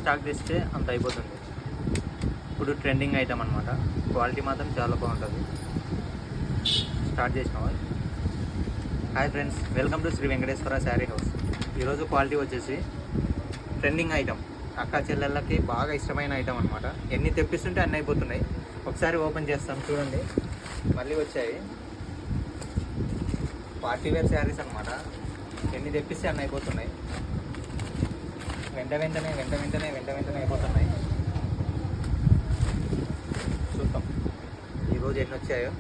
Stock తెస్తే అంత అయిపోతుంది. ఇప్పుడు ట్రెండింగ్ ఐటమ్ అనమాట. క్వాలిటీ మాత్రం చాలా బాగుంటుంది. స్టార్ట్ చేసినావా? Hi friends, welcome to Shri Venkateswara sari house. ఈరోజు క్వాలిటీ వచ్చేసి ట్రెండింగ్ ఐటమ్, అక్క చెల్లెళ్ళకి బాగా ఇష్టమైన ఐటమ్ అనమాట. ఎన్ని తెప్పిస్తుంటే అన్నీ అయిపోతున్నాయి. ఒకసారి ఓపెన్ చేస్తాం చూడండి. మళ్ళీ వచ్చాయి పార్టీ వేర్ శారీస్ అనమాట. ఎన్ని తెప్పిస్తే అన్నీ అయిపోతున్నాయి. వెంట వెంటనే అయిపోతున్నాయి. చూద్దాం ఈరోజు ఎన్ని వచ్చాయో.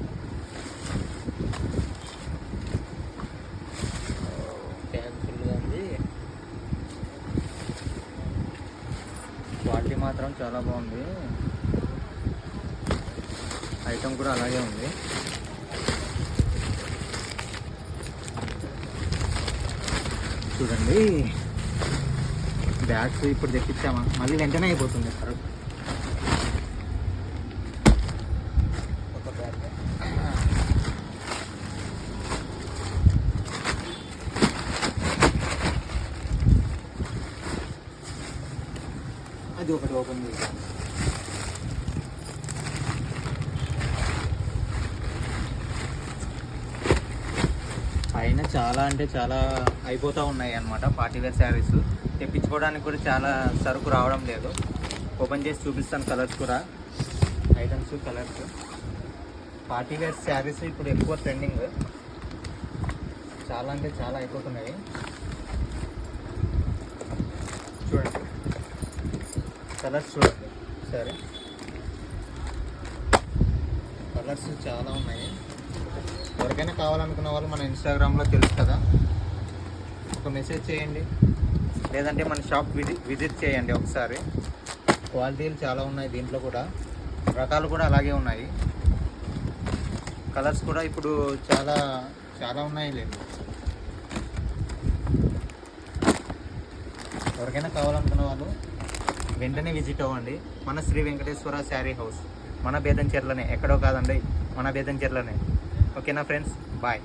ట్యాగ్ ఫుల్గా ఉంది. క్వాలిటీ మాత్రం చాలా బాగుంది. ఐటమ్ కూడా అలాగే ఉంది. చూడండి, బ్యాగ్స్ ఇప్పుడు తెప్పించామా మళ్ళీ వెంటనే అయిపోతుంది. ఒక బ్యాగ్ అది ఒకటి ఓపెన్ చేద్దాం. పైన చాలా అంటే చాలా అయిపోతూ ఉన్నాయి అన్నమాట. పార్టీవేర్ శారీస్ తెప్పించుకోవడానికి కూడా చాలా సరుకు రావడం లేదు. ఓపెన్ చేసి చూపిస్తాను కలర్స్ కూడా, ఐటమ్స్ కలర్స్. పార్టీవేర్ శారీస్ ఇప్పుడు ఎక్కువ ట్రెండింగ్. చాలా అంటే చాలా అయిపోతున్నాయి. చూడండి కలర్స్, చూడండి సరే. కలర్స్ చాలా ఉన్నాయి. ఎవరికైనా కావాలనుకున్న వాళ్ళు మన ఇన్స్టాగ్రామ్లో తెలుసు కదా, ఒక మెసేజ్ చేయండి, లేదంటే మన షాప్ విజిట్ చేయండి ఒకసారి. క్వాలిటీలు చాలా ఉన్నాయి దీంట్లో కూడా, రకాలు కూడా అలాగే ఉన్నాయి. కలర్స్ కూడా ఇప్పుడు చాలా ఉన్నాయి. లేదు, ఎవరికైనా కావాలనుకున్న వాళ్ళు వెంటనే విజిట్ అవ్వండి. మన శ్రీ వెంకటేశ్వర శారీ హౌస్ మన బేతంచెర్లనే, ఎక్కడో కాదండి, మన బేతంచెర్లనే. ఓకేనా ఫ్రెండ్స్, బాయ్.